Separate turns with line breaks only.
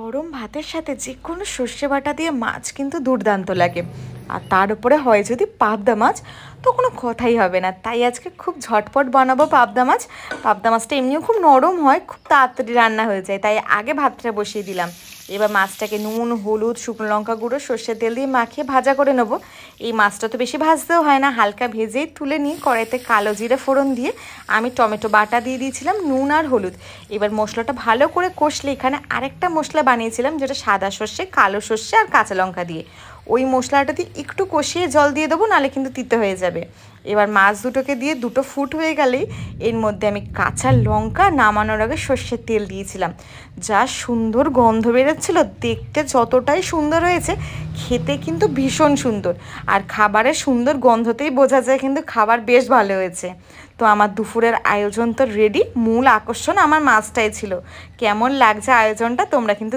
গরম ভাতের সাথে যে কোনো সর্ষে বাটা দিয়ে মাছ কিন্তু দুর্দান্ত লাগে। আর তার উপরে হয় যদি পাবদা মাছ, তো কোনো কথাই হবে না। তাই আজকে খুব ঝটপট বানাবো পাবদা মাছ। পাবদা মাছটা এমনিও খুব নরম হয়, খুব তাড়াতাড়ি রান্না হয়ে যায়, তাই আগে ভাতটা বসিয়ে দিলাম। এবার মাছটাকে নুন, হলুদ, শুকনো লঙ্কা গুঁড়ো, সর্ষের তেল দিয়ে মাখিয়ে ভাজা করে নেবো। এই মাছটা তো বেশি ভাজতেও হয় না, হালকা ভেজেই তুলে নিয়ে কড়াইতে কালো জিরে ফোড়ন দিয়ে আমি টমেটো বাটা দিয়ে দিয়েছিলাম, নুন আর হলুদ। এবার মশলাটা ভালো করে কষলে এখানে আরেকটা মশলা বানিয়েছিলাম, যেটা সাদা সর্ষে, কালো সর্ষে আর কাঁচা লঙ্কা দিয়ে। ওই মশলাটা দিয়ে একটু কষিয়ে জল দিয়ে দেবো, নাহলে কিন্তু তিতে হয়ে যাবে। এবার মাছ দুটোকে দিয়ে দুটো ফুট হয়ে গেলেই এর মধ্যে আমি কাঁচা লঙ্কা নামানোর আগে সর্ষের তেল দিয়েছিলাম। যা সুন্দর গন্ধ বেরোচ্ছিল, দেখতে যতটাই সুন্দর হয়েছে, খেতে কিন্তু ভীষণ সুন্দর। আর খাবারের সুন্দর গন্ধতেই বোঝা যায় কিন্তু খাবার বেশ ভালো হয়েছে। তো আমার দুপুরের আয়োজন তো রেডি। মূল আকর্ষণ আমার মাছটাই ছিল। কেমন লাগছে আয়োজনটা তোমরা কিন্তু